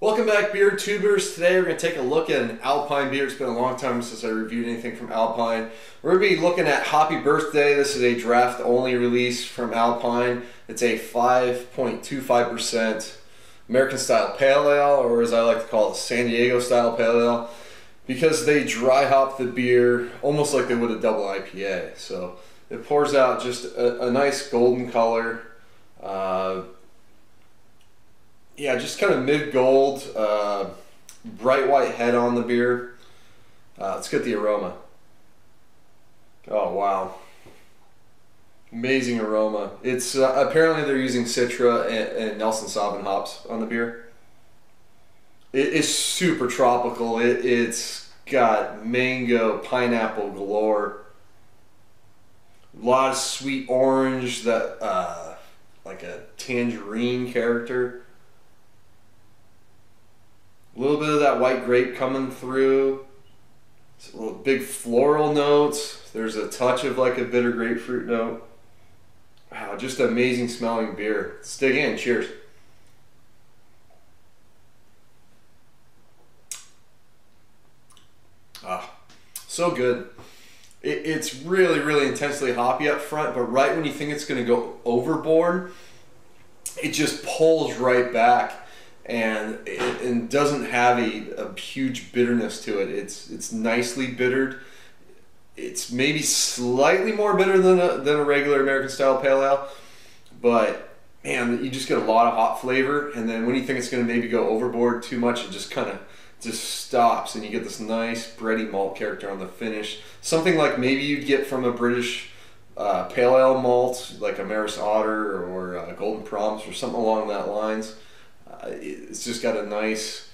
Welcome back, beer tubers. Today we're going to take a look at an Alpine beer. It's been a long time since I reviewed anything from Alpine. We're going to be looking at Hoppy Birthday. This is a draft only release from Alpine. It's a 5.25% American style pale ale, or as I like to call it, San Diego style pale ale, because they dry hop the beer almost like they would a double IPA. So it pours out just a nice golden color. Yeah, just kind of mid-gold, bright white head on the beer. Let's get the aroma. Oh, wow. Amazing aroma. It's apparently they're using Citra and Nelson Sauvin hops on the beer. It is super tropical. It's got mango, pineapple galore. A lot of sweet orange, that like a tangerine character. A little bit of that white grape coming through. It's a little big floral notes. There's a touch of like a bitter grapefruit note. Wow, just an amazing smelling beer. Let's dig in. Cheers. Ah, so good. It's really, really intensely hoppy up front, but right when you think it's going to go overboard, it just pulls right back. And it doesn't have a huge bitterness to it. It's nicely bittered. It's maybe slightly more bitter than a regular American style pale ale, but man, you just get a lot of hop flavor. And then when you think it's going to maybe go overboard too much, it just kind of just stops, and you get this nice bready malt character on the finish. Something like maybe you'd get from a British pale ale malt, like a Maris Otter or Golden Promise or something along that lines. It's just got a nice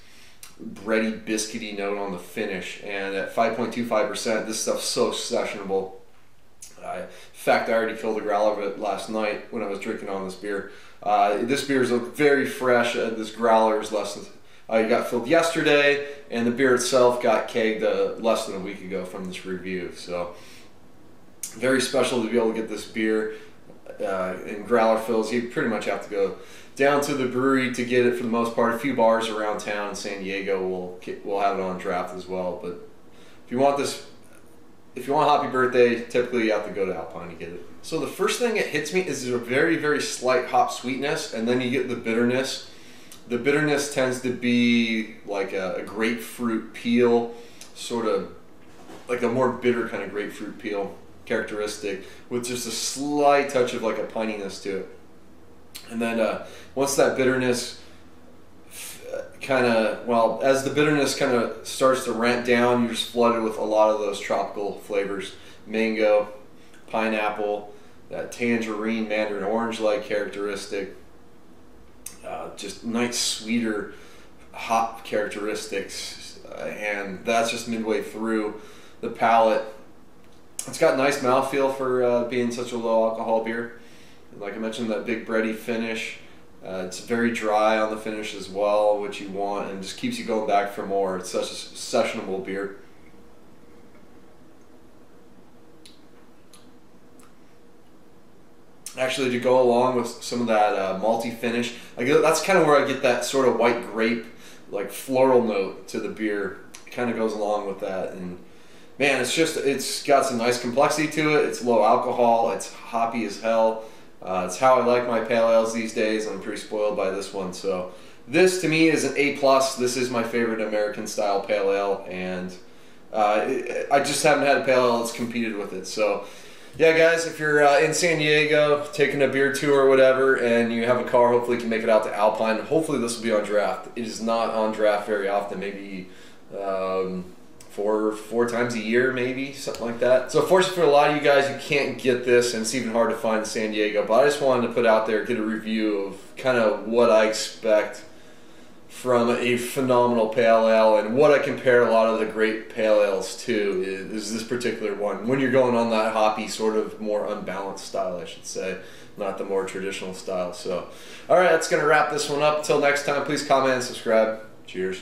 bready, biscuity note on the finish, and at 5.25%, this stuff's so sessionable. In fact, I already filled a growler of it last night when I was drinking on this beer. This beer is very fresh. This growler is less than, it got filled yesterday, and the beer itself got kegged less than a week ago from this review. So very special to be able to get this beer in growler fills. You pretty much have to go down to the brewery to get it for the most part. A few bars around town in San Diego will have it on draft as well. But if you want Hoppy Birthday, typically you have to go to Alpine to get it. So the first thing that hits me is a very, very slight hop sweetness, and then you get the bitterness. The bitterness tends to be like a grapefruit peel, sort of like a more bitter kind of grapefruit peel characteristic, with just a slight touch of like a pininess to it. And then once that bitterness as the bitterness kind of starts to ramp down, you're just flooded with a lot of those tropical flavors. Mango, pineapple, that tangerine, mandarin orange-like characteristic. Just nice, sweeter hop characteristics. And that's just midway through the palate. It's got nice mouthfeel for being such a low alcohol beer. Like I mentioned, that big bready finish. It's very dry on the finish as well, which you want, and just keeps you going back for more. It's such a sessionable beer. Actually, to go along with some of that malty finish, that's kind of where I get that sort of white grape, like floral note to the beer. It kind of goes along with that, and man, it's got some nice complexity to it. It's low alcohol. It's hoppy as hell. It's how I like my pale ales these days. I'm pretty spoiled by this one. So this to me is an A+. This is my favorite American style pale ale, and I just haven't had a pale ale that's competed with it. So yeah, guys, if you're in San Diego taking a beer tour or whatever, and you have a car, hopefully you can make it out to Alpine. Hopefully this will be on draft. It is not on draft very often, maybe four times a year, maybe, something like that. So fortunately for a lot of you guys, you can't get this, and it's even hard to find in San Diego, but I just wanted to put out there, get a review of kind of what I expect from a phenomenal pale ale, and what I compare a lot of the great pale ales to is this particular one, when you're going on that hoppy, sort of more unbalanced style, I should say, not the more traditional style. So alright, that's going to wrap this one up. Until next time, please comment and subscribe. Cheers.